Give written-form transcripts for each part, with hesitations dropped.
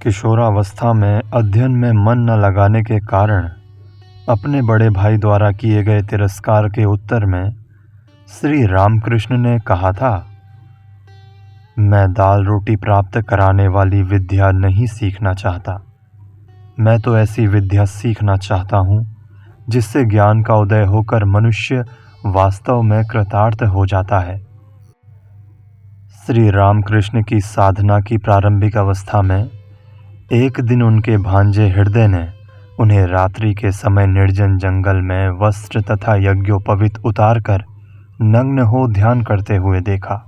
किशोरावस्था में अध्ययन में मन न लगाने के कारण अपने बड़े भाई द्वारा किए गए तिरस्कार के उत्तर में श्री रामकृष्ण ने कहा था, मैं दाल रोटी प्राप्त कराने वाली विद्या नहीं सीखना चाहता। मैं तो ऐसी विद्या सीखना चाहता हूँ जिससे ज्ञान का उदय होकर मनुष्य वास्तव में कृतार्थ हो जाता है। श्री रामकृष्ण की साधना की प्रारंभिक अवस्था में एक दिन उनके भांजे हृदय ने उन्हें रात्रि के समय निर्जन जंगल में वस्त्र तथा यज्ञोपवीत उतारकर नग्न हो ध्यान करते हुए देखा।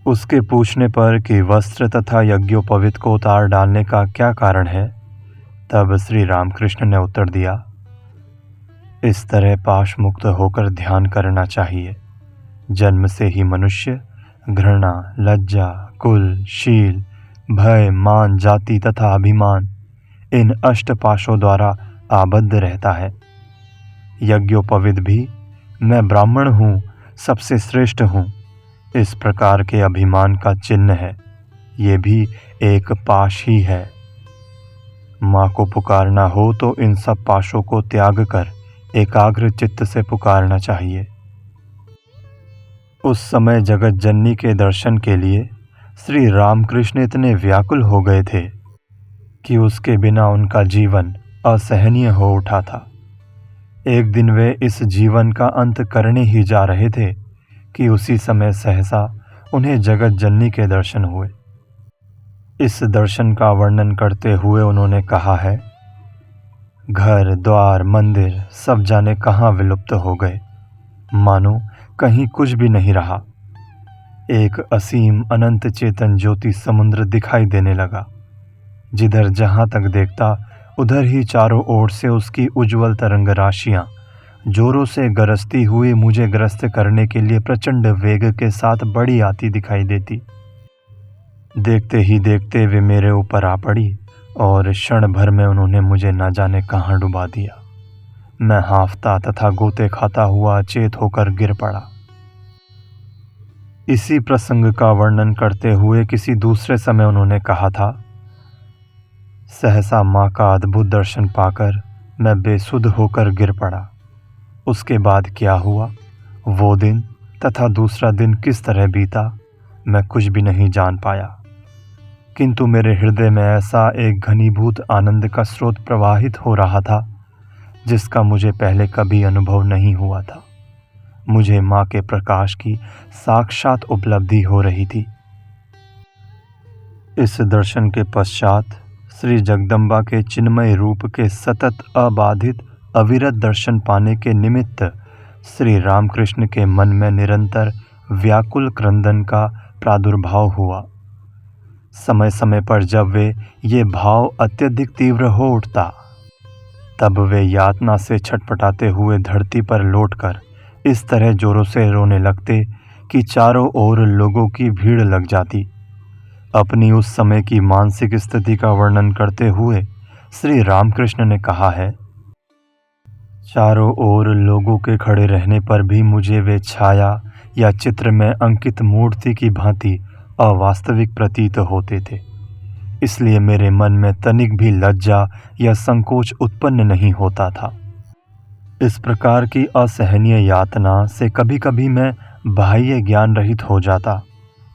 उसके पूछने पर कि वस्त्र तथा यज्ञोपवीत को उतार डालने का क्या कारण है, तब श्री रामकृष्ण ने उत्तर दिया, इस तरह पाश मुक्त होकर ध्यान करना चाहिए। जन्म से ही मनुष्य घृणा, लज्जा, कुल, शील, भय, मान, जाति तथा अभिमान इन अष्ट पाशों द्वारा आबद्ध रहता है। यज्ञोपवीत भी मैं ब्राह्मण हूँ, सबसे श्रेष्ठ हूँ, इस प्रकार के अभिमान का चिन्ह है। ये भी एक पाश ही है। माँ को पुकारना हो तो इन सब पाशों को त्याग कर एकाग्र चित्त से पुकारना चाहिए। उस समय जगत जननी के दर्शन के लिए श्री रामकृष्ण इतने व्याकुल हो गए थे कि उसके बिना उनका जीवन असहनीय हो उठा था। एक दिन वे इस जीवन का अंत करने ही जा रहे थे कि उसी समय सहसा उन्हें जगत जननी के दर्शन हुए। इस दर्शन का वर्णन करते हुए उन्होंने कहा है, घर द्वार मंदिर सब जाने कहाँ विलुप्त हो गए, मानो कहीं कुछ भी नहीं रहा। एक असीम अनंत चेतन ज्योति समुद्र दिखाई देने लगा। जिधर जहाँ तक देखता उधर ही चारों ओर से उसकी उज्जवल तरंग राशियाँ जोरों से गरजती हुई मुझे ग्रस्त करने के लिए प्रचंड वेग के साथ बड़ी आती दिखाई देती। देखते ही देखते वे मेरे ऊपर आ पड़ी और क्षण भर में उन्होंने मुझे न जाने कहाँ डुबा दिया। मैं हांफता तथा गोते खाता हुआ अचेत होकर गिर पड़ा। इसी प्रसंग का वर्णन करते हुए किसी दूसरे समय उन्होंने कहा था, सहसा माँ का अद्भुत दर्शन पाकर मैं बेसुध होकर गिर पड़ा। उसके बाद क्या हुआ, वो दिन तथा दूसरा दिन किस तरह बीता, मैं कुछ भी नहीं जान पाया। किंतु मेरे हृदय में ऐसा एक घनीभूत आनंद का स्रोत प्रवाहित हो रहा था जिसका मुझे पहले कभी अनुभव नहीं हुआ था। मुझे माँ के प्रकाश की साक्षात उपलब्धि हो रही थी। इस दर्शन के पश्चात श्री जगदम्बा के चिन्मय रूप के सतत अबाधित अविरत दर्शन पाने के निमित्त श्री रामकृष्ण के मन में निरंतर व्याकुल क्रंदन का प्रादुर्भाव हुआ। समय समय पर जब वे ये भाव अत्यधिक तीव्र हो उठता, तब वे यातना से छटपटाते हुए धरती पर लौटकर इस तरह जोरों से रोने लगते कि चारों ओर लोगों की भीड़ लग जाती। अपनी उस समय की मानसिक स्थिति का वर्णन करते हुए श्री रामकृष्ण ने कहा है, चारों ओर लोगों के खड़े रहने पर भी मुझे वे छाया या चित्र में अंकित मूर्ति की भांति अवास्तविक प्रतीत होते थे। इसलिए मेरे मन में तनिक भी लज्जा या संकोच उत्पन्न नहीं होता था। इस प्रकार की असहनीय यातना से कभी कभी मैं बाह्य ज्ञान रहित हो जाता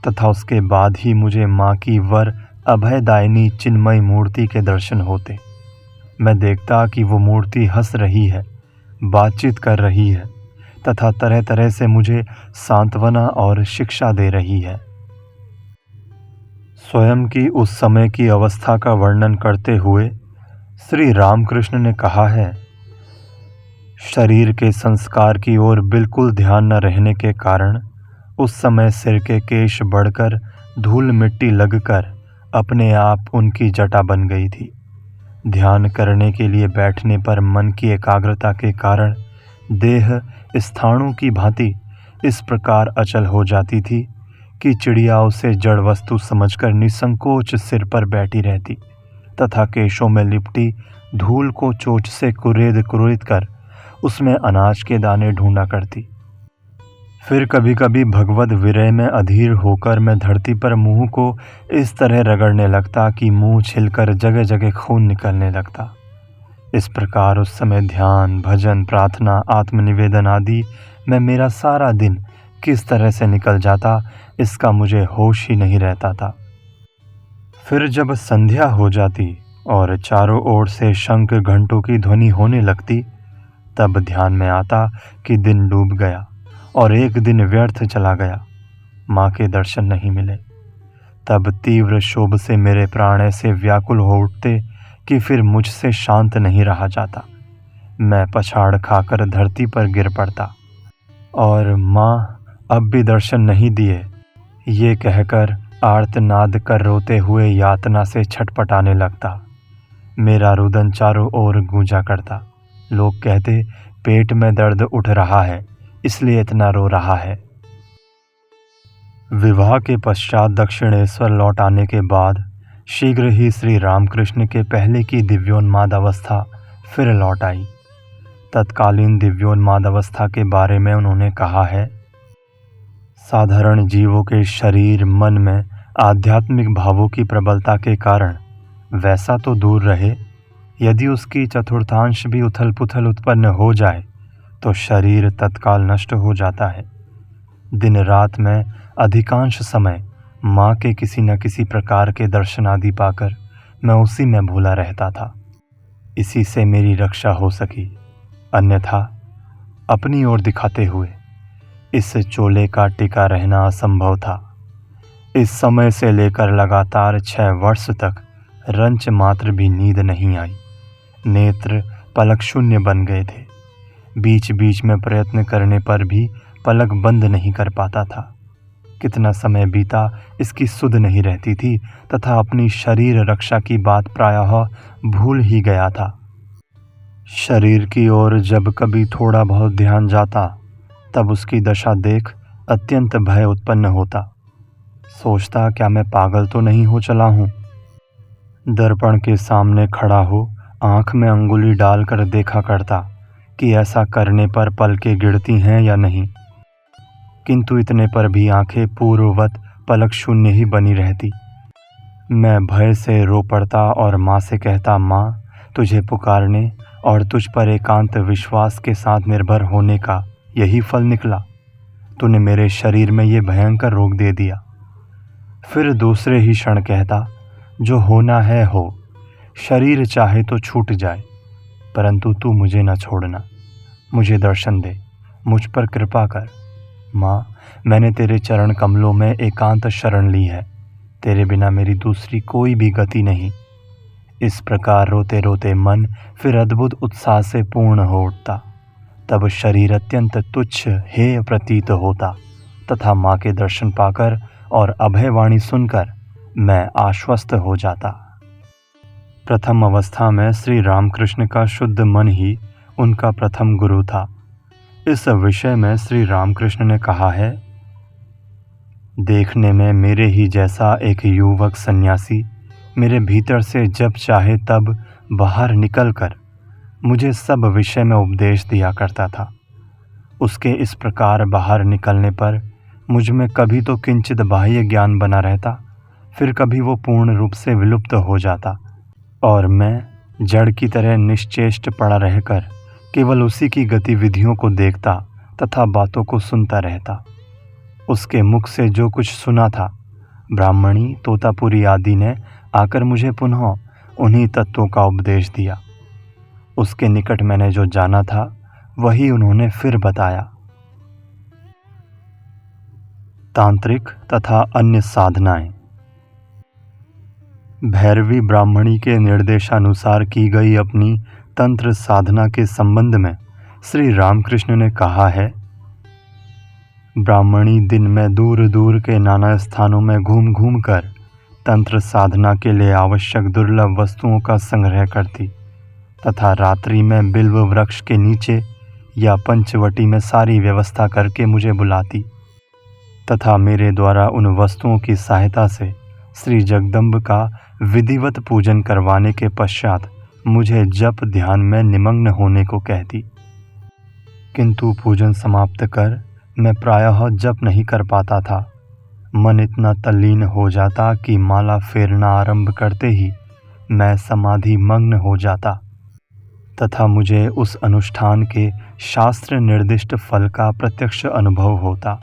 तथा उसके बाद ही मुझे माँ की वर अभयदायिनी चिन्मय मूर्ति के दर्शन होते। मैं देखता कि वो मूर्ति हंस रही है, बातचीत कर रही है तथा तरह तरह से मुझे सांत्वना और शिक्षा दे रही है। स्वयं की उस समय की अवस्था का वर्णन करते हुए श्री रामकृष्ण ने कहा है, शरीर के संस्कार की ओर बिल्कुल ध्यान न रहने के कारण उस समय सिर के केश बढ़कर धूल मिट्टी लगकर अपने आप उनकी जटा बन गई थी। ध्यान करने के लिए बैठने पर मन की एकाग्रता के कारण देह स्थाणु की भांति इस प्रकार अचल हो जाती थी कि चिड़िया उसे जड़ वस्तु समझकर निसंकोच सिर पर बैठी रहती तथा केशों में लिपटी धूल को चोंच से कुरेद कुरेद कर उसमें अनाज के दाने ढूंढा करती। फिर कभी कभी भगवत विरह में अधीर होकर मैं धरती पर मुंह को इस तरह रगड़ने लगता कि मुंह छिलकर जगह जगह खून निकलने लगता। इस प्रकार उस समय ध्यान, भजन, प्रार्थना, आत्मनिवेदन आदि में मेरा सारा दिन किस तरह से निकल जाता, इसका मुझे होश ही नहीं रहता था। फिर जब संध्या हो जाती और चारों ओर से शंख घंटों की ध्वनि होने लगती, तब ध्यान में आता कि दिन डूब गया और एक दिन व्यर्थ चला गया। माँ के दर्शन नहीं मिले। तब तीव्र शोभ से मेरे प्राण ऐसे व्याकुल हो उठते कि फिर मुझसे शांत नहीं रहा जाता। मैं पछाड़ खाकर धरती पर गिर पड़ता और माँ अब भी दर्शन नहीं दिए, ये कहकर आर्तनाद कर रोते हुए यातना से छटपटाने लगता। मेरा रुदन चारों ओर गूंजा करता। लोग कहते, पेट में दर्द उठ रहा है, इसलिए इतना रो रहा है। विवाह के पश्चात दक्षिणेश्वर लौट आने के बाद शीघ्र ही श्री रामकृष्ण के पहले की दिव्योन्माद अवस्था फिर लौट आई। तत्कालीन दिव्योन्माद अवस्था के बारे में उन्होंने कहा है, साधारण जीवों के शरीर मन में आध्यात्मिक भावों की प्रबलता के कारण वैसा तो दूर रहे, यदि उसकी चतुर्थांश भी उथल पुथल उत्पन्न हो जाए तो शरीर तत्काल नष्ट हो जाता है। दिन रात में अधिकांश समय माँ के किसी न किसी प्रकार के दर्शन आदि पाकर मैं उसी में भूला रहता था। इसी से मेरी रक्षा हो सकी, अन्यथा अपनी ओर दिखाते हुए इस चोले का टिका रहना असंभव था। इस समय से लेकर लगातार 6 वर्ष तक रंच मात्र भी नींद नहीं आई। नेत्र पलक शून्य बन गए थे। बीच बीच में प्रयत्न करने पर भी पलक बंद नहीं कर पाता था। कितना समय बीता इसकी सुध नहीं रहती थी तथा अपनी शरीर रक्षा की बात प्रायः भूल ही गया था। शरीर की ओर जब कभी थोड़ा बहुत ध्यान जाता, तब उसकी दशा देख अत्यंत भय उत्पन्न होता। सोचता, क्या मैं पागल तो नहीं हो चला हूँ। दर्पण के सामने खड़ा हो आँख में अंगुली डालकर देखा करता कि ऐसा करने पर पलकें गिरती हैं या नहीं, किंतु इतने पर भी आंखें पूर्ववत पलक शून्य ही बनी रहती। मैं भय से रो पड़ता और माँ से कहता, माँ, तुझे पुकारने और तुझ पर एकांत विश्वास के साथ निर्भर होने का यही फल निकला। तूने मेरे शरीर में ये भयंकर रोग दे दिया। फिर दूसरे ही क्षण कहता, जो होना है हो, शरीर चाहे तो छूट जाए, परंतु तू मुझे न छोड़ना, मुझे दर्शन दे, मुझ पर कृपा कर। माँ, मैंने तेरे चरण कमलों में एकांत शरण ली है, तेरे बिना मेरी दूसरी कोई भी गति नहीं। इस प्रकार रोते रोते मन फिर अद्भुत उत्साह से पूर्ण हो उठता। तब शरीर अत्यंत तुच्छ हेय प्रतीत होता तथा माँ के दर्शन पाकर और अभयवाणी सुनकर मैं आश्वस्त हो जाता। प्रथम अवस्था में श्री रामकृष्ण का शुद्ध मन ही उनका प्रथम गुरु था। इस विषय में श्री रामकृष्ण ने कहा है, देखने में मेरे ही जैसा एक युवक सन्यासी मेरे भीतर से जब चाहे तब बाहर निकलकर मुझे सब विषय में उपदेश दिया करता था। उसके इस प्रकार बाहर निकलने पर मुझ में कभी तो किंचित बाह्य ज्ञान बना रहता, फिर कभी वो पूर्ण रूप से विलुप्त हो जाता और मैं जड़ की तरह निश्चेष्ट पड़ा रहकर केवल उसी की गतिविधियों को देखता तथा बातों को सुनता रहता। उसके मुख से जो कुछ सुना था, ब्राह्मणी, तोतापुरी आदि ने आकर मुझे पुनः उन्हीं तत्वों का उपदेश दिया। उसके निकट मैंने जो जाना था वही उन्होंने फिर बताया। तांत्रिक तथा अन्य साधनाएं। भैरवी ब्राह्मणी के निर्देशानुसार की गई अपनी तंत्र साधना के संबंध में श्री रामकृष्ण ने कहा है, ब्राह्मणी दिन में दूर दूर के नाना स्थानों में घूम घूम कर तंत्र साधना के लिए आवश्यक दुर्लभ वस्तुओं का संग्रह करती तथा रात्रि में बिल्व वृक्ष के नीचे या पंचवटी में सारी व्यवस्था करके मुझे बुलाती तथा मेरे द्वारा उन वस्तुओं की सहायता से श्री जगदम्ब का विधिवत पूजन करवाने के पश्चात मुझे जप ध्यान में निमग्न होने को कहती। किंतु पूजन समाप्त कर मैं प्रायः जप नहीं कर पाता था। मन इतना तल्लीन हो जाता कि माला फेरना आरंभ करते ही मैं समाधि मग्न हो जाता तथा मुझे उस अनुष्ठान के शास्त्र निर्दिष्ट फल का प्रत्यक्ष अनुभव होता।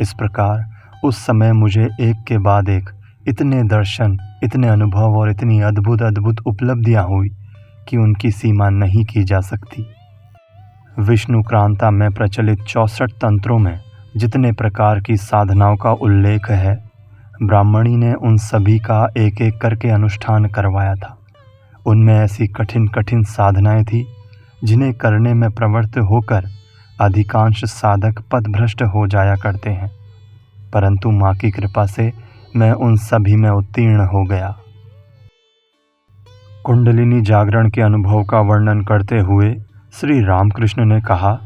इस प्रकार उस समय मुझे एक के बाद एक इतने दर्शन, इतने अनुभव और इतनी अद्भुत अद्भुत उपलब्धियां हुई कि उनकी सीमा नहीं की जा सकती। विष्णु क्रांता में प्रचलित 64 तंत्रों में जितने प्रकार की साधनाओं का उल्लेख है, ब्राह्मणी ने उन सभी का एक एक करके अनुष्ठान करवाया था। उनमें ऐसी कठिन कठिन साधनाएं थी जिन्हें करने में प्रवृत्त होकर अधिकांश साधक पथभ्रष्ट हो जाया करते हैं, परंतु माँ की कृपा से मैं उन सभी में उत्तीर्ण हो गया। कुंडलिनी जागरण के अनुभव का वर्णन करते हुए श्री रामकृष्ण ने कहा,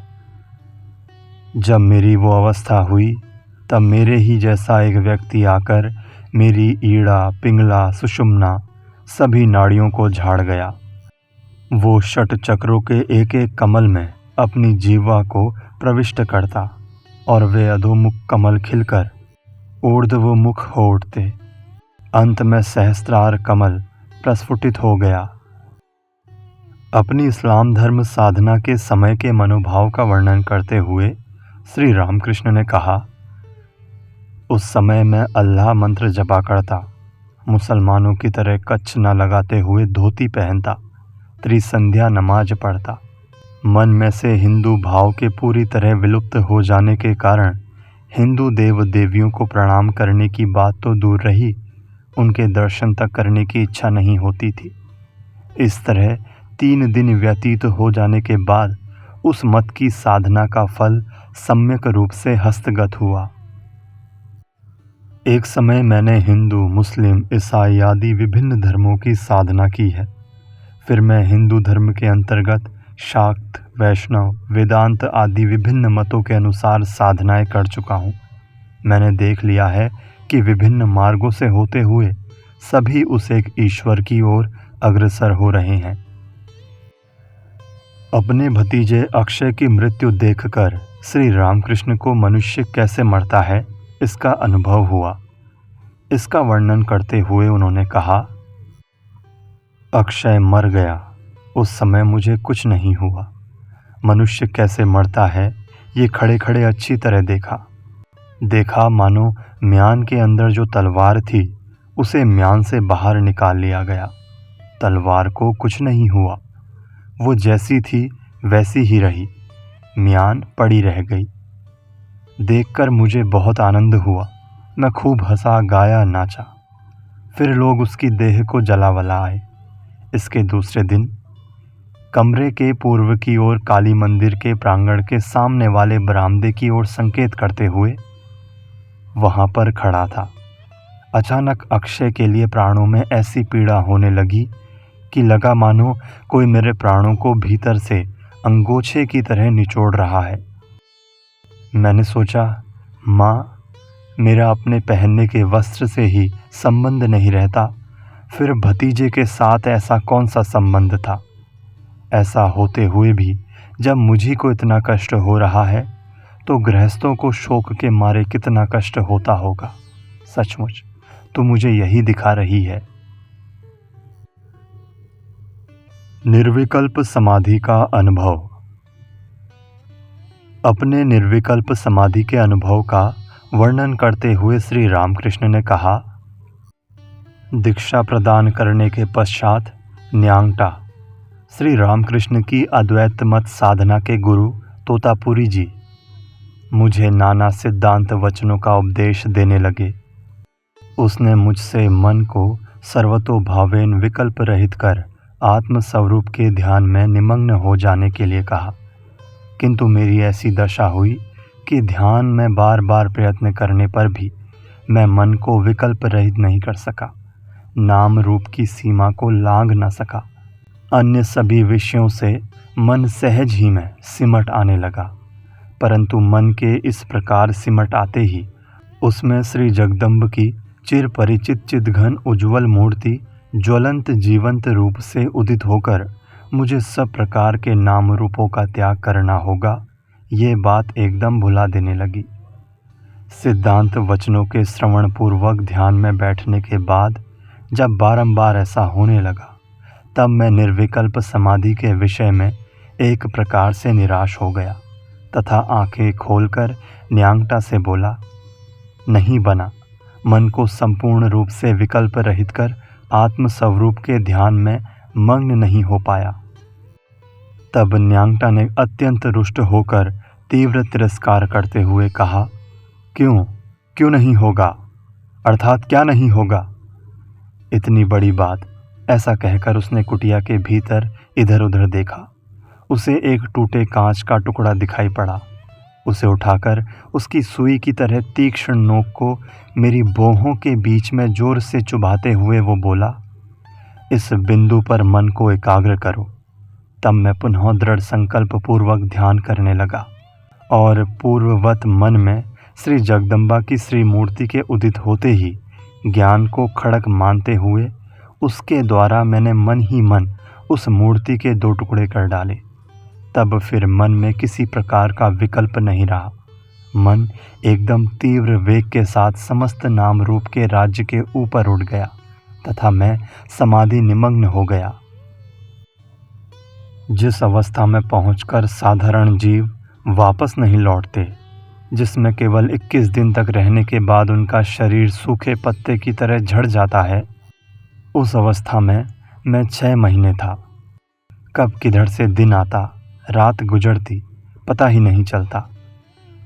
जब मेरी वो अवस्था हुई तब मेरे ही जैसा एक व्यक्ति आकर मेरी ईड़ा, पिंगला, सुषुम्ना सभी नाड़ियों को झाड़ गया। वो षट चक्रों के एक एक कमल में अपनी जीवा को प्रविष्ट करता और वे अधोमुख कमल खिलकर ऊर्ध्वमुख हो उठते। अंत में सहस्त्रार कमल प्रस्फुटित हो गया। अपनी इस्लाम धर्म साधना के समय के मनोभाव का वर्णन करते हुए श्री रामकृष्ण ने कहा, उस समय मैं अल्लाह मंत्र जपा करता, मुसलमानों की तरह कच्छ न लगाते हुए धोती पहनता, त्रिसंध्या नमाज पढ़ता। मन में से हिंदू भाव के पूरी तरह विलुप्त हो जाने के कारण हिंदू देव देवियों को प्रणाम करने की बात तो दूर रही, उनके दर्शन तक करने की इच्छा नहीं होती थी। इस तरह 3 दिन व्यतीत हो जाने के बाद उस मत की साधना का फल सम्यक रूप से हस्तगत हुआ। एक समय मैंने हिंदू, मुस्लिम, ईसाई आदि विभिन्न धर्मों की साधना की है। फिर मैं हिंदू धर्म के अंतर्गत शाक्त, वैष्णव, वेदांत आदि विभिन्न मतों के अनुसार साधनाएं कर चुका हूँ। मैंने देख लिया है कि विभिन्न मार्गों से होते हुए सभी उस एक ईश्वर की ओर अग्रसर हो रहे हैं। अपने भतीजे अक्षय की मृत्यु देखकर श्री रामकृष्ण को मनुष्य कैसे मरता है इसका अनुभव हुआ। इसका वर्णन करते हुए उन्होंने कहा, अक्षय मर गया, उस समय मुझे कुछ नहीं हुआ। मनुष्य कैसे मरता है ये खड़े खड़े अच्छी तरह देखा मानो म्यान के अंदर जो तलवार थी उसे म्यान से बाहर निकाल लिया गया। तलवार को कुछ नहीं हुआ, वो जैसी थी वैसी ही रही, म्यान पड़ी रह गई। देखकर मुझे बहुत आनंद हुआ। मैं खूब हंसा, गाया, नाचा। फिर लोग उसकी देह को जलावला आए। इसके दूसरे दिन कमरे के पूर्व की ओर काली मंदिर के प्रांगण के सामने वाले बरामदे की ओर संकेत करते हुए वहां पर खड़ा था। अचानक अक्षय के लिए प्राणों में ऐसी पीड़ा होने लगी कि लगा मानो कोई मेरे प्राणों को भीतर से अंगोछे की तरह निचोड़ रहा है। मैंने सोचा, माँ, मेरा अपने पहनने के वस्त्र से ही संबंध नहीं रहता, फिर भतीजे के साथ ऐसा कौन सा संबंध था? ऐसा होते हुए भी जब मुझी को इतना कष्ट हो रहा है तो गृहस्थों को शोक के मारे कितना कष्ट होता होगा। सचमुच तो मुझे यही दिखा रही है। निर्विकल्प समाधि का अनुभव। अपने निर्विकल्प समाधि के अनुभव का वर्णन करते हुए श्री रामकृष्ण ने कहा, दीक्षा प्रदान करने के पश्चात न्यांगटा श्री रामकृष्ण की अद्वैत मत साधना के गुरु तोतापुरी जी मुझे नाना सिद्धांत वचनों का उपदेश देने लगे। उसने मुझसे मन को सर्वतोभावेन विकल्प रहित कर आत्म स्वरूप के ध्यान में निमग्न हो जाने के लिए कहा, किंतु मेरी ऐसी दशा हुई कि ध्यान में बार बार प्रयत्न करने पर भी मैं मन को विकल्प रहित नहीं कर सका, नाम रूप की सीमा को लांघ न सका। अन्य सभी विषयों से मन सहज ही में सिमट आने लगा, परंतु मन के इस प्रकार सिमट आते ही उसमें श्री जगदम्ब की चिर परिचित चिदघन उज्ज्वल मूर्ति ज्वलंत जीवंत रूप से उदित होकर मुझे सब प्रकार के नाम रूपों का त्याग करना होगा, ये बात एकदम भुला देने लगी। सिद्धांत वचनों के श्रवण पूर्वक ध्यान में बैठने के बाद जब बारंबार ऐसा होने लगा, तब मैं निर्विकल्प समाधि के विषय में एक प्रकार से निराश हो गया तथा आंखें खोलकर न्यांगटा से बोला, नहीं बना। मन को संपूर्ण रूप से विकल्प रहित कर आत्म स्वरूप के ध्यान में मग्न नहीं हो पाया। तब न्यांगटा ने अत्यंत रुष्ट होकर तीव्र तिरस्कार करते हुए कहा, क्यों नहीं होगा, अर्थात क्या नहीं होगा? इतनी बड़ी बात। ऐसा कहकर उसने कुटिया के भीतर इधर उधर देखा। उसे एक टूटे कांच का टुकड़ा दिखाई पड़ा। उसे उठाकर उसकी सुई की तरह तीक्ष्ण नोक को मेरी भौहों के बीच में जोर से चुभाते हुए वो बोला, इस बिंदु पर मन को एकाग्र करो। तब मैं पुनः दृढ़ संकल्प पूर्वक ध्यान करने लगा और पूर्ववत मन में श्री जगदम्बा की श्री मूर्ति के उदित होते ही ज्ञान को खड़क मानते हुए उसके द्वारा मैंने मन ही मन उस मूर्ति के 2 टुकड़े कर डाले। तब फिर मन में किसी प्रकार का विकल्प नहीं रहा। मन एकदम तीव्र वेग के साथ समस्त नाम रूप के राज्य के ऊपर उड़ गया तथा मैं समाधि निमग्न हो गया। जिस अवस्था में पहुंचकर साधारण जीव वापस नहीं लौटते, जिसमें केवल 21 दिन तक रहने के बाद उनका शरीर सूखे पत्ते की तरह झड़ जाता है, उस अवस्था में मैं 6 महीने था। कब किधर से दिन आता, रात गुजरती, पता ही नहीं चलता।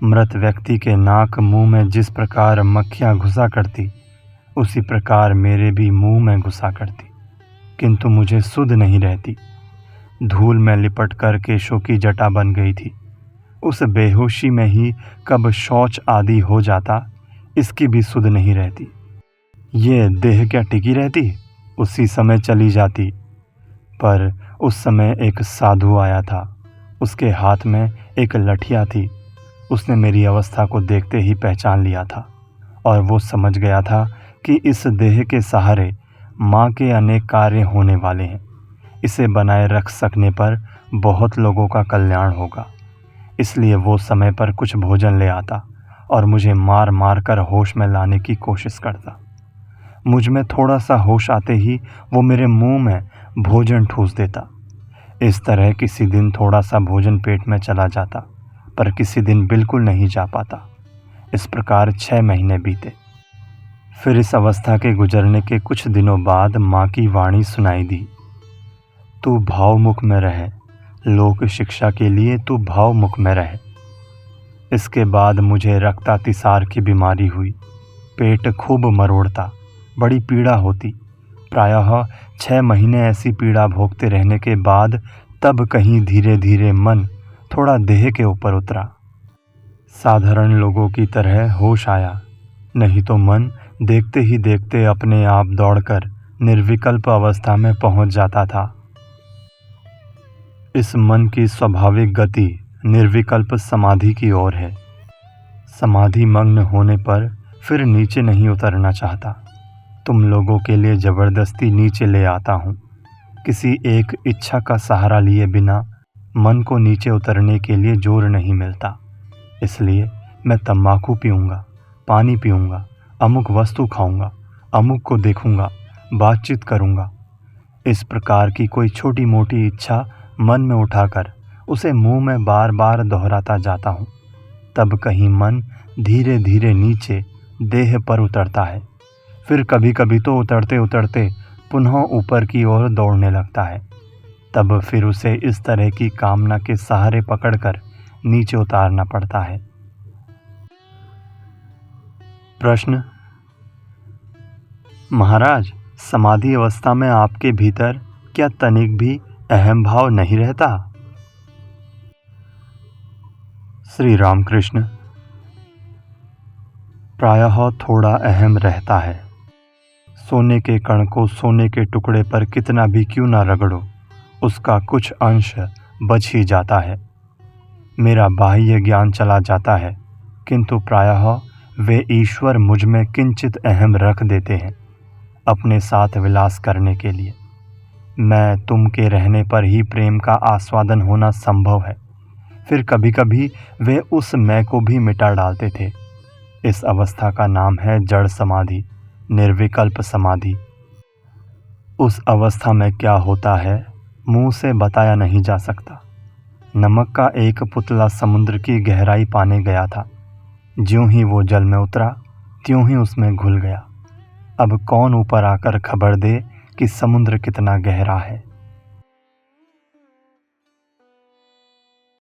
मृत व्यक्ति के नाक मुंह में जिस प्रकार मक्खियां घुसा करती, उसी प्रकार मेरे भी मुंह में घुसा करती, किंतु मुझे सुध नहीं रहती। धूल में लिपट कर केशों की जटा बन गई थी। उस बेहोशी में ही कब शौच आदि हो जाता, इसकी भी सुध नहीं रहती। ये देह क्या टिकी रहती, उसी समय चली जाती। पर उस समय एक साधु आया था। उसके हाथ में एक लठिया थी। उसने मेरी अवस्था को देखते ही पहचान लिया था और वो समझ गया था कि इस देह के सहारे माँ के अनेक कार्य होने वाले हैं। इसे बनाए रख सकने पर बहुत लोगों का कल्याण होगा। इसलिए वो समय पर कुछ भोजन ले आता और मुझे मार मार कर होश में लाने की कोशिश करता। मुझ में थोड़ा सा होश आते ही वो मेरे मुंह में भोजन ठूस देता। इस तरह किसी दिन थोड़ा सा भोजन पेट में चला जाता, पर किसी दिन बिल्कुल नहीं जा पाता। इस प्रकार 6 महीने बीते। फिर इस अवस्था के गुजरने के कुछ दिनों बाद माँ की वाणी सुनाई दी, तू भावमुख में रहे, लोक शिक्षा के लिए तू भावमुख में रहे। इसके बाद मुझे रक्तातिसार की बीमारी हुई। पेट खूब मरोड़ता, बड़ी पीड़ा होती। प्रायः 6 महीने ऐसी पीड़ा भोगते रहने के बाद तब कहीं धीरे धीरे मन थोड़ा देह के ऊपर उतरा। साधारण लोगों की तरह होश आया, नहीं तो मन देखते ही देखते अपने आप दौड़कर निर्विकल्प अवस्था में पहुंच जाता था। इस मन की स्वाभाविक गति निर्विकल्प समाधि की ओर है। समाधि मग्न होने पर फिर नीचे नहीं उतरना चाहता। तुम लोगों के लिए ज़बरदस्ती नीचे ले आता हूँ। किसी एक इच्छा का सहारा लिए बिना मन को नीचे उतरने के लिए जोर नहीं मिलता। इसलिए मैं तम्बाकू पीऊँगा, पानी पीऊँगा, अमुक वस्तु खाऊँगा, अमुक को देखूँगा, बातचीत करूँगा। इस प्रकार की कोई छोटी मोटी इच्छा मन में उठाकर उसे मुंह में बार बार दोहराता जाता हूँ। तब कहीं मन धीरे धीरे नीचे देह पर उतरता है। फिर कभी कभी तो उतरते उतरते पुनः ऊपर की ओर दौड़ने लगता है। तब फिर उसे इस तरह की कामना के सहारे पकड़कर नीचे उतारना पड़ता है। प्रश्न, महाराज, समाधि अवस्था में आपके भीतर क्या तनिक भी अहम भाव नहीं रहता? श्री रामकृष्ण, प्रायः थोड़ा अहम रहता है। सोने के कण को सोने के टुकड़े पर कितना भी क्यों ना रगड़ो, उसका कुछ अंश बच ही जाता है। मेरा बाह्य ज्ञान चला जाता है, किंतु प्रायः वे ईश्वर मुझ में किंचित अहम रख देते हैं अपने साथ विलास करने के लिए। मैं तुम के रहने पर ही प्रेम का आस्वादन होना संभव है, फिर कभी कभी वे उस मैं को भी मिटा डालते थे। इस अवस्था का नाम है जड़ समाधि, निर्विकल्प समाधि। उस अवस्था में क्या होता है मुंह से बताया नहीं जा सकता। नमक का एक पुतला समुद्र की गहराई पाने गया था। ज्यों ही वो जल में उतरा त्यों ही उसमें घुल गया। अब कौन ऊपर आकर खबर दे कि समुद्र कितना गहरा है।